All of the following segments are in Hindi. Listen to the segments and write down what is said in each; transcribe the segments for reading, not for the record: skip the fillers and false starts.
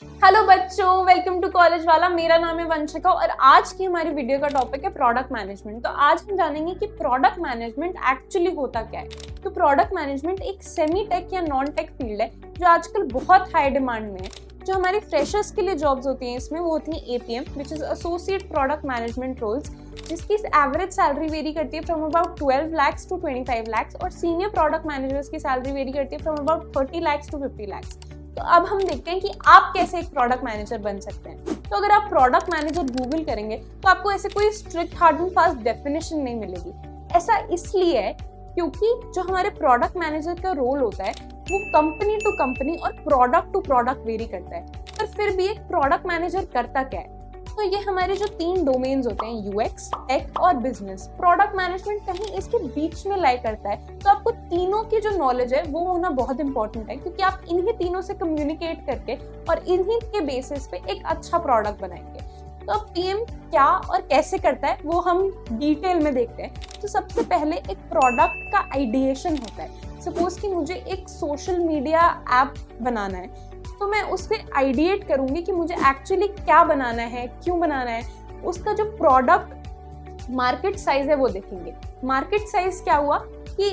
हेलो बच्चों, वेलकम टू कॉलेज वाला। मेरा नाम है वंशिका और आज की हमारी वीडियो का टॉपिक है प्रोडक्ट मैनेजमेंट। तो आज हम जानेंगे कि प्रोडक्ट मैनेजमेंट एक्चुअली होता क्या है। तो प्रोडक्ट मैनेजमेंट एक सेमी टेक या नॉन टेक फील्ड है जो आजकल बहुत हाई डिमांड में है। जो हमारी फ्रेशर्स के लिए जॉब्स होती हैं इसमें वो होती हैं APM which is associate product management roles, जिसकी एवरेज सैलरी वेरी करती है from about 12 lakhs to 25 lakhs और सीनियर प्रोडक्ट मैनेजर्स की सैलरी वेरी करती है from about 30 lakhs to 50 lakhs। तो अब हम देखते हैं कि आप कैसे एक प्रोडक्ट मैनेजर बन सकते हैं। तो अगर आप प्रोडक्ट मैनेजर गूगल करेंगे तो आपको ऐसे कोई strict hard and fast definition नहीं मिलेगी। ऐसा इसलिए है क्योंकि जो हमारे प्रोडक्ट मैनेजर का रोल होता है वो कंपनी टू कंपनी और प्रोडक्ट टू प्रोडक्ट वेरी करता है। पर फिर भी एक प्रोडक्ट मैनेजर करता क्या है? तो ये हमारे जो 3 डोमेन्स होते हैं, यूएक्स, टेक और बिजनेस, प्रोडक्ट मैनेजमेंट कहीं इसके बीच में लाई करता है। तो आपको तीनों की जो नॉलेज है वो होना बहुत इंपॉर्टेंट है क्योंकि आप इन्हीं तीनों से कम्युनिकेट करके और इन्हीं के बेसिस पे एक अच्छा प्रोडक्ट बनाएंगे। तो अब पीएम क्या और कैसे करता है वो हम डिटेल में देखते हैं। तो सबसे पहले एक प्रोडक्ट का आइडिएशन होता है। सपोज कि मुझे एक सोशल मीडिया ऐप बनाना है तो मैं उस पर आइडिएट करूंगी कि मुझे एक्चुअली क्या बनाना है, क्यों बनाना है। उसका जो प्रोडक्ट मार्केट साइज है वो देखेंगे। मार्केट साइज क्या हुआ कि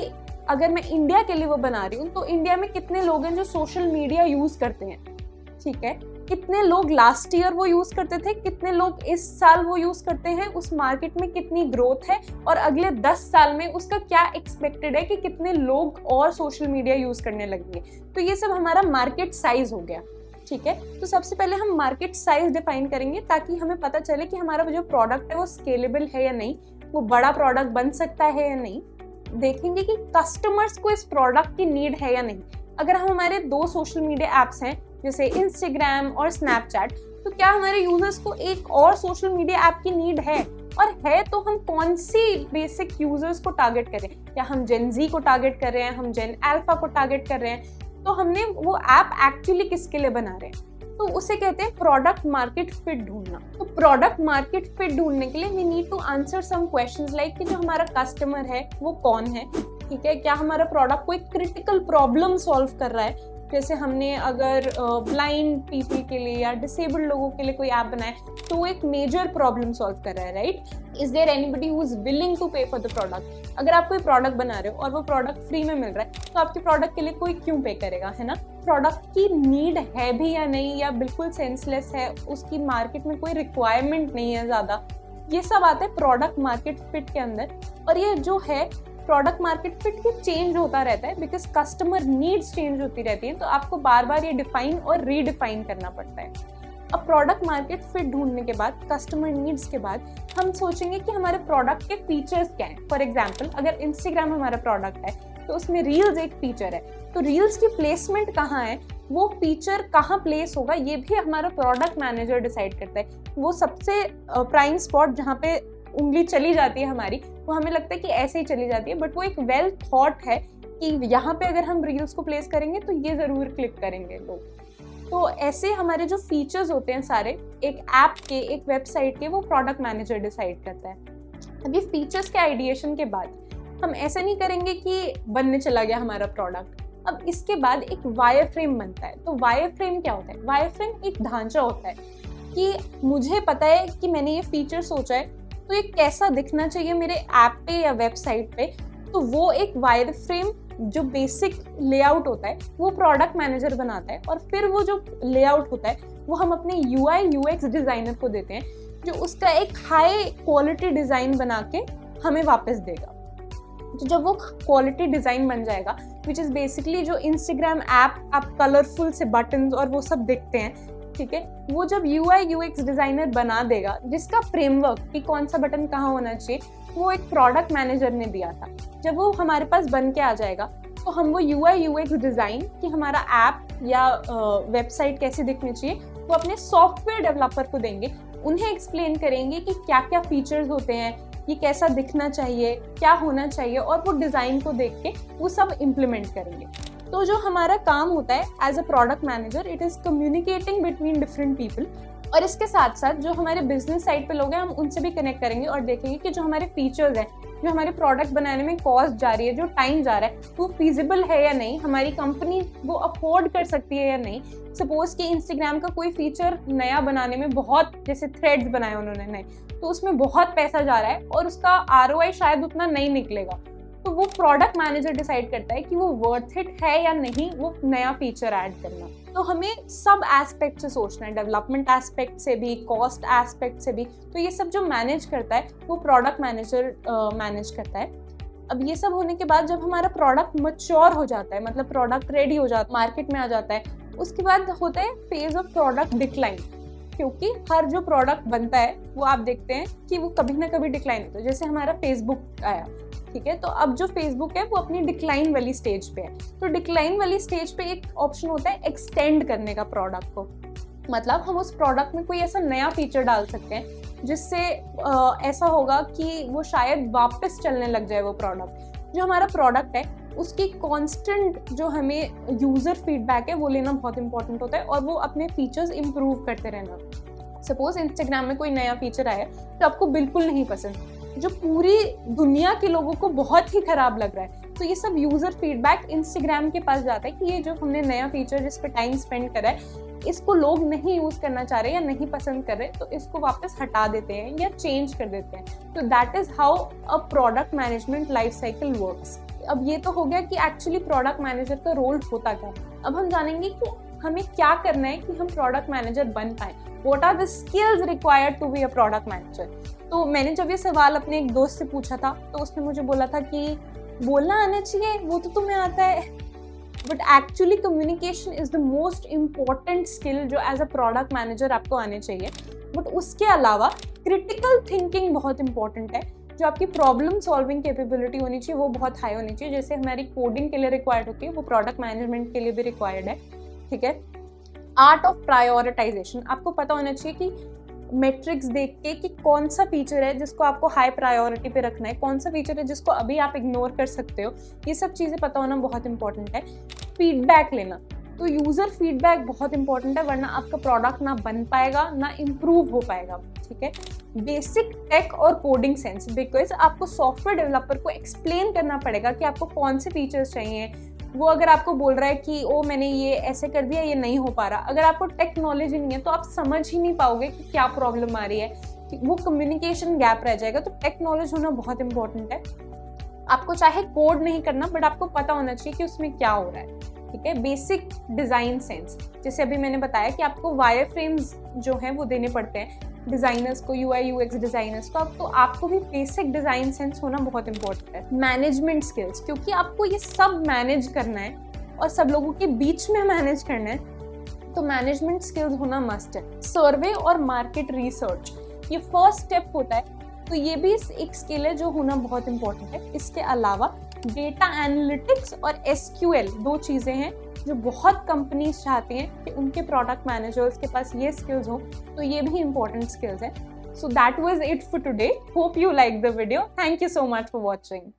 अगर मैं इंडिया के लिए वो बना रही हूँ तो इंडिया में कितने लोग हैं जो सोशल मीडिया यूज करते हैं, ठीक है। कितने लोग लास्ट ईयर वो यूज करते थे, कितने लोग इस साल वो यूज करते हैं, उस मार्केट में कितनी ग्रोथ है और अगले 10 साल में उसका क्या एक्सपेक्टेड है कि कितने लोग और सोशल मीडिया यूज करने लगेंगे। तो ये सब हमारा मार्केट साइज हो गया, ठीक है। तो सबसे पहले हम मार्केट साइज डिफाइन करेंगे ताकि हमें पता चले कि हमारा जो प्रोडक्ट है वो स्केलेबल है या नहीं, वो बड़ा प्रोडक्ट बन सकता है या नहीं। देखेंगे कि कस्टमर्स को इस प्रोडक्ट की नीड है या नहीं। अगर हम हमारे 2 सोशल मीडिया एप्स हैं जैसे इंस्टाग्राम और स्नैपचैट, तो क्या हमारे यूजर्स को एक और सोशल मीडिया ऐप की नीड है, और है तो हम कौन सी बेसिक यूजर्स को टारगेट करें? या हम जेन जी को टारगेट कर रहे हैं, हम जेन अल्फा को टारगेट कर रहे हैं। तो हमने वो ऐप एक्चुअली किसके लिए बना रहे हैं, तो उसे कहते हैं प्रोडक्ट मार्केट फिट ढूंढना। तो प्रोडक्ट मार्केट फिट ढूंढने के लिए we need to answer some questions like कि जो हमारा कस्टमर है वो कौन है, ठीक है। क्या हमारा प्रोडक्ट कोई क्रिटिकल प्रॉब्लम सॉल्व कर रहा है? जैसे हमने अगर ब्लाइंड पीपल के लिए या डिसेबल्ड लोगों के लिए कोई ऐप बनाया तो वो एक मेजर प्रॉब्लम सॉल्व कर रहा है, right. Is there anybody who is willing to pay for the product? अगर आप कोई प्रोडक्ट बना रहे हो और वो प्रोडक्ट फ्री में मिल रहा है तो आपके प्रोडक्ट के लिए कोई क्यों पे करेगा, है ना। प्रोडक्ट की नीड है भी या नहीं, या बिल्कुल सेंसलेस है, उसकी मार्केट में कोई रिक्वायरमेंट नहीं है ज्यादा, ये सब आता है प्रोडक्ट मार्केट फिट के अंदर। और ये जो है प्रोडक्ट मार्केट फिट भी चेंज होता रहता है बिकॉज कस्टमर नीड्स चेंज होती रहती हैं, तो आपको बार बार ये डिफाइन और रीडिफाइन करना पड़ता है। अब प्रोडक्ट मार्केट फिट ढूंढने के बाद, कस्टमर नीड्स के बाद, हम सोचेंगे कि हमारे प्रोडक्ट के फीचर्स क्या हैं। फॉर एग्जाम्पल अगर इंस्टाग्राम हमारा प्रोडक्ट है तो उसमें रील्स एक फीचर है, तो रील्स की प्लेसमेंट कहाँ है, वो फीचर कहाँ प्लेस होगा, ये भी हमारा प्रोडक्ट मैनेजर डिसाइड करता है। वो सबसे प्राइम स्पॉट जहाँ पे उंगली चली जाती है हमारी, वो हमें लगता है कि ऐसे ही चली जाती है, बट वो एक वेल थॉट है कि यहाँ पे अगर हम रील्स को प्लेस करेंगे तो ये जरूर क्लिक करेंगे लोग। तो ऐसे हमारे जो फीचर्स होते हैं सारे एक ऐप के, एक वेबसाइट के, वो प्रोडक्ट मैनेजर डिसाइड करता है। अभी फीचर्स के आइडिएशन के बाद हम ऐसा नहीं करेंगे कि बनने चला गया हमारा प्रोडक्ट। अब इसके बाद एक वायर फ्रेम बनता है। तो वायर फ्रेम क्या होता है? वायर फ्रेम एक ढांचा होता है कि मुझे पता है कि मैंने ये फीचर सोचा है तो ये कैसा दिखना चाहिए मेरे ऐप पे या वेबसाइट पे। तो वो एक वायर फ्रेम जो बेसिक लेआउट होता है वो प्रोडक्ट मैनेजर बनाता है, और फिर वो जो लेआउट होता है वो हम अपने यूआई यूएक्स डिजाइनर को देते हैं जो उसका एक हाई क्वालिटी डिजाइन बना के हमें वापस देगा। तो जब वो क्वालिटी डिजाइन बन जाएगा विच इज बेसिकली जो इंस्टाग्राम ऐप आप कलरफुल से बटन और वो सब दिखते हैं, ठीक है, वो जब UI UX डिजाइनर बना देगा जिसका फ्रेमवर्क कि कौन सा बटन कहाँ होना चाहिए वो एक प्रोडक्ट मैनेजर ने दिया था, जब वो हमारे पास बन के आ जाएगा तो हम वो UI UX डिजाइन कि हमारा ऐप या वेबसाइट कैसे दिखनी चाहिए वो अपने सॉफ्टवेयर डेवलपर को देंगे। उन्हें एक्सप्लेन करेंगे कि क्या क्या फीचर्स होते हैं, ये कैसा दिखना चाहिए, क्या होना चाहिए, और वो डिजाइन को देख के वो सब इम्प्लीमेंट करेंगे। तो जो हमारा काम होता है as a product manager, it is communicating between different people और इसके साथ साथ जो हमारे बिजनेस साइड पे लोग हैं हम उनसे भी कनेक्ट करेंगे और देखेंगे कि जो हमारे फीचर्स हैं, जो हमारे प्रोडक्ट बनाने में कॉस्ट जा रही है, जो टाइम जा रहा है, वो फिजिबल है या नहीं, हमारी कंपनी वो अफोर्ड कर सकती है या नहीं। सपोज कि इंस्टाग्राम का कोई फीचर नया बनाने में बहुत, जैसे थ्रेड्स बनाए उन्होंने नए, तो उसमें बहुत पैसा जा रहा है और उसका ROI शायद उतना नहीं निकलेगा, तो वो प्रोडक्ट मैनेजर डिसाइड करता है कि वो वर्थ इट है या नहीं वो नया फीचर ऐड करना। तो हमें सब एस्पेक्ट से सोचना है, डेवलपमेंट एस्पेक्ट से भी, कॉस्ट एस्पेक्ट से भी। तो ये सब जो मैनेज करता है वो प्रोडक्ट मैनेजर मैनेज करता है। अब ये सब होने के बाद जब हमारा प्रोडक्ट मैच्योर हो जाता है, मतलब प्रोडक्ट रेडी हो जाता है, मार्केट में आ जाता है, उसके बाद होता है फेज ऑफ प्रोडक्ट डिक्लाइन। क्योंकि हर जो प्रोडक्ट बनता है वो आप देखते हैं कि वो कभी ना कभी डिक्लाइन होता है। जैसे हमारा फेसबुक आया, ठीक है, तो अब जो फेसबुक है वो अपनी डिक्लाइन वाली स्टेज पे है। तो डिक्लाइन वाली स्टेज पे एक ऑप्शन होता है एक्सटेंड करने का प्रोडक्ट को, मतलब हम उस प्रोडक्ट में कोई ऐसा नया फीचर डाल सकते हैं जिससे ऐसा होगा कि वो शायद वापस चलने लग जाए वो प्रोडक्ट। जो हमारा प्रोडक्ट है उसकी कांस्टेंट जो हमें यूजर फीडबैक है वो लेना बहुत इंपॉर्टेंट होता है और वो अपने फीचर्स इंप्रूव करते रहना। सपोज इंस्टाग्राम में कोई नया फीचर आया तो आपको बिल्कुल नहीं पसंद, जो पूरी दुनिया के लोगों को बहुत ही खराब लग रहा है, तो ये सब यूजर फीडबैक इंस्टाग्राम के पास जाता है कि ये जो हमने नया फीचर जिस पे टाइम स्पेंड करा है इसको लोग नहीं यूज करना चाह रहे या नहीं पसंद कर रहे, तो इसको वापस हटा देते हैं या चेंज कर देते हैं। तो that is how a product management life cycle works. अब ये तो हो गया कि एक्चुअली प्रोडक्ट मैनेजर का रोल होता क्या। अब हम जानेंगे कि हमें क्या करना है कि हम प्रोडक्ट मैनेजर बन पाए। What are the skills required to be a product manager. तो मैंने जब ये सवाल अपने एक दोस्त से पूछा था तो उसने मुझे बोला था कि बोलना आना चाहिए, वो तो तुम्हें आता है, but actually communication is the most important skill जो एज अ प्रोडक्ट मैनेजर आपको आने चाहिए। बट उसके अलावा क्रिटिकल थिंकिंग बहुत इंपॉर्टेंट है। जो आपकी प्रॉब्लम सॉल्विंग कैपेबिलिटी होनी चाहिए वो बहुत हाई होनी चाहिए। जैसे हमारी कोडिंग के लिए रिक्वायर्ड होती है वो प्रोडक्ट मैनेजमेंट के लिए भी रिक्वायर्ड है, ठीक है। आर्ट ऑफ प्रायोरिटाइजेशन, आपको पता होना चाहिए कि मेट्रिक्स देख के कि कौन सा फीचर है जिसको आपको हाई प्रायोरिटी पे रखना है, कौन सा फीचर है जिसको अभी आप इग्नोर कर सकते हो, ये सब चीज़ें पता होना बहुत इंपॉर्टेंट है। फीडबैक लेना, तो यूज़र फीडबैक बहुत इंपॉर्टेंट है, वरना आपका प्रोडक्ट ना बन पाएगा ना इम्प्रूव हो पाएगा, ठीक है। बेसिक टेक और कोडिंग सेंस, बिकॉज आपको सॉफ्टवेयर डेवलपर को एक्सप्लेन करना पड़ेगा कि आपको कौन से फीचर्स चाहिए। वो अगर आपको बोल रहा है कि ओ मैंने ये ऐसे कर दिया, ये नहीं हो पा रहा, अगर आपको टेक नॉलेज ही नहीं है तो आप समझ ही नहीं पाओगे कि क्या प्रॉब्लम आ रही है, वो कम्युनिकेशन गैप रह जाएगा। तो टेक नॉलेज होना बहुत इंपॉर्टेंट है। आपको चाहे कोड नहीं करना बट आपको पता होना चाहिए कि उसमें क्या हो रहा है, ठीक है। बेसिक डिजाइन सेंस, जैसे अभी मैंने बताया कि आपको वायर फ्रेम्स जो हैं वो देने पड़ते हैं डिजाइनर्स को, UI UX डिजाइनर्स को, तो आपको भी बेसिक डिजाइन सेंस होना बहुत इंपॉर्टेंट है। मैनेजमेंट स्किल्स, क्योंकि आपको ये सब मैनेज करना है और सब लोगों के बीच में मैनेज करना है, तो मैनेजमेंट स्किल्स होना मस्ट है। सर्वे और मार्केट रिसर्च, ये फर्स्ट स्टेप होता है, तो ये भी एक स्किल है जो होना बहुत इंपॉर्टेंट है। इसके अलावा डेटा एनालिटिक्स और SQL, दो चीज़ें हैं जो बहुत कंपनीज चाहती हैं कि उनके प्रोडक्ट मैनेजर्स के पास ये स्किल्स हो, तो ये भी इंपॉर्टेंट स्किल्स हैं। So that was it for today. Hope you like the video. Thank you so much for watching.